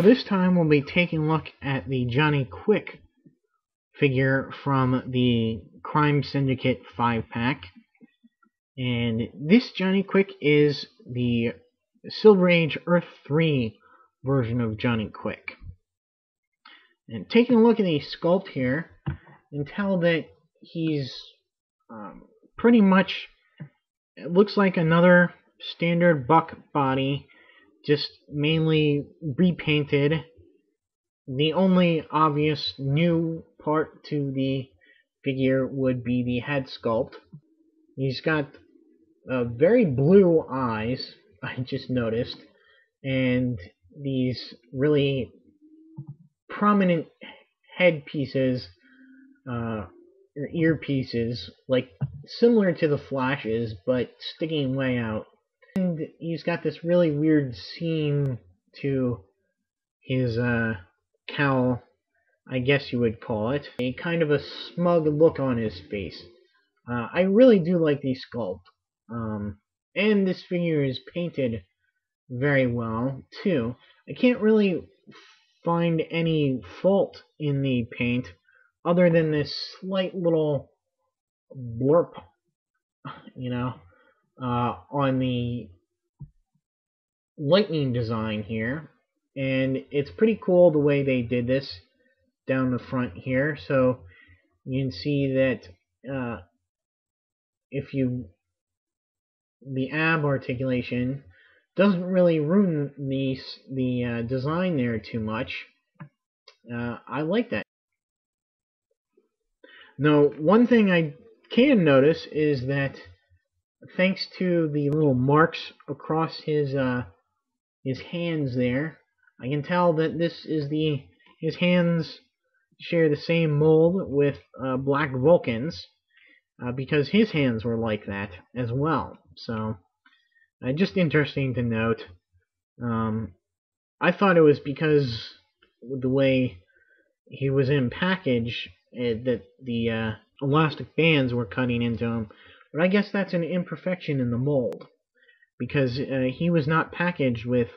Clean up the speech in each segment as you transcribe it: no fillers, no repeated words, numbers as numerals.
this time we'll be taking a look at the Johnny Quick figure from the Crime Syndicate 5-pack. And this Johnny Quick is the Silver Age Earth 3 version of Johnny Quick. And taking a look at the sculpt here, you can tell that he's pretty much, it looks like another standard Buck body, just mainly repainted. The only obvious new part to the figure would be the head sculpt. He's got very blue eyes, I just noticed, and these really prominent headpieces, or earpieces, like similar to the Flash's, but sticking way out. And he's got this really weird seam to his cowl, I guess you would call it. A kind of a smug look on his face. I really do like the sculpt. And this figure is painted very well, too. I can't really find any fault in the paint, other than this slight little blurb, on the lightning design here. And it's pretty cool the way they did this down the front here. So you can see that the ab articulation doesn't really ruin the design there too much. I like that. Now, one thing I can notice is that thanks to the little marks across his hands there, I can tell that this is his hands share the same mold with Black Vulcan's, because his hands were like that as well. So, just interesting to note. I thought it was because the way he was in package that the elastic bands were cutting into him, but I guess that's an imperfection in the mold, because he was not packaged with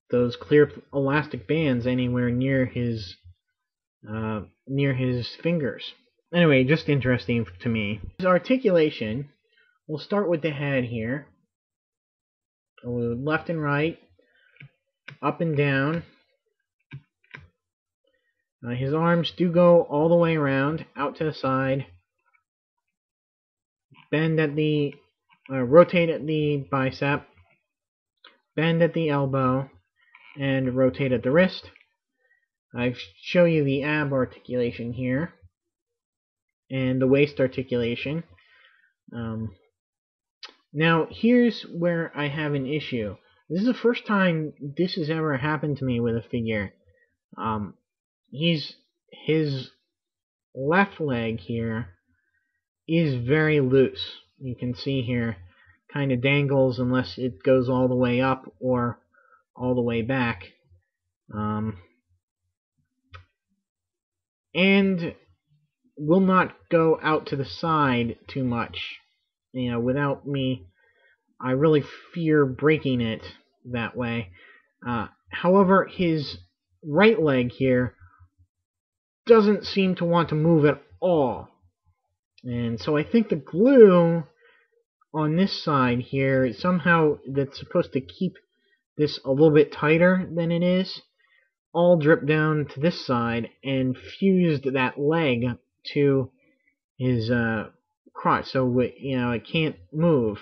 those clear elastic bands anywhere near his fingers. Anyway, just interesting to me. His articulation, we'll start with the head here. Left and right, up and down. His arms do go all the way around, out to the side. Bend at the, rotate at the bicep. Bend at the elbow, and rotate at the wrist. I show you the ab articulation here, and the waist articulation. Now, here's where I have an issue. This is the first time this has ever happened to me with a figure. His left leg here is very loose. You can see here, kind of dangles unless it goes all the way up or all the way back. And will not go out to the side too much. Without me, I really fear breaking it that way. However, his right leg here doesn't seem to want to move at all. And so I think the glue on this side here, somehow that's supposed to keep this a little bit tighter than it is, all dripped down to this side and fused that leg to his crotch, so it can't move.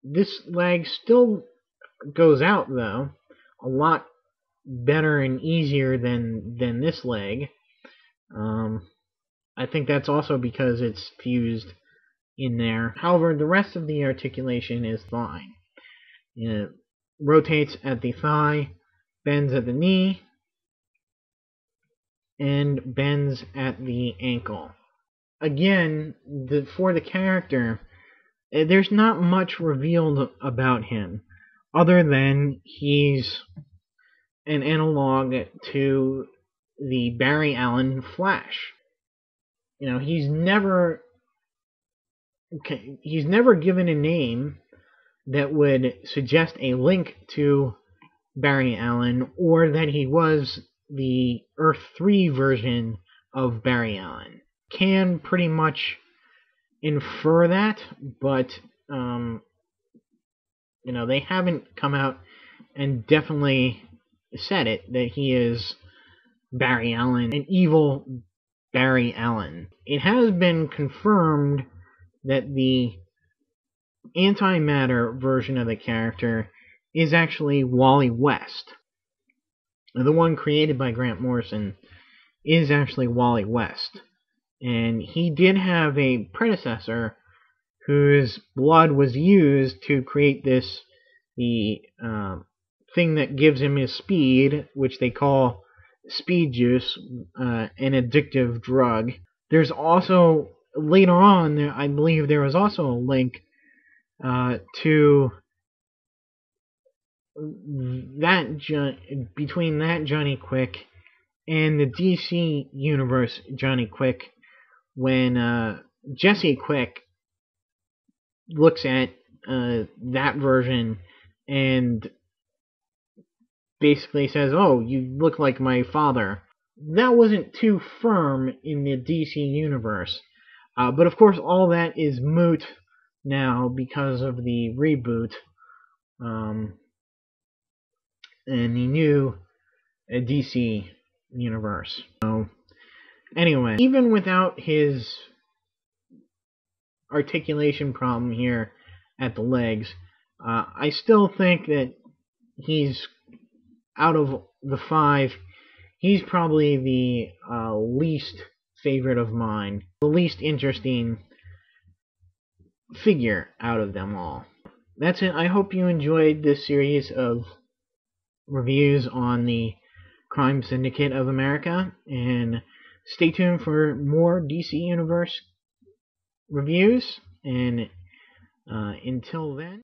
This leg still goes out, though, a lot better and easier than this leg. I think that's also because it's fused in there. However, the rest of the articulation is fine. It rotates at the thigh, bends at the knee, and bends at the ankle. Again, for the character, there's not much revealed about him, other than he's an analog to the Barry Allen Flash. He's never given a name, that would suggest a link to Barry Allen, or that he was the Earth 3 version of Barry Allen. Can pretty much infer that, but they haven't come out and definitely said it, that he is Barry Allen, an evil Barry Allen. It has been confirmed that the antimatter version of the character is actually Wally West. The one created by Grant Morrison is actually Wally West. And he did have a predecessor whose blood was used to create the thing that gives him his speed, which they call speed juice, an addictive drug. There's also, later on, I believe there was also a link to that between that Johnny Quick and the DC Universe Johnny Quick, when Jesse Quick looks at that version and basically says, "Oh, you look like my father." That wasn't too firm in the DC Universe. But of course, all that is moot now because of the reboot and the new DC Universe. So, anyway, even without his articulation problem here at the legs, I still think that he's, out of the 5, he's probably the least favorite of mine, the least interesting figure out of them all. That's it. I hope you enjoyed this series of reviews on the Crime Syndicate of America, and stay tuned for more DC Universe reviews, and until then...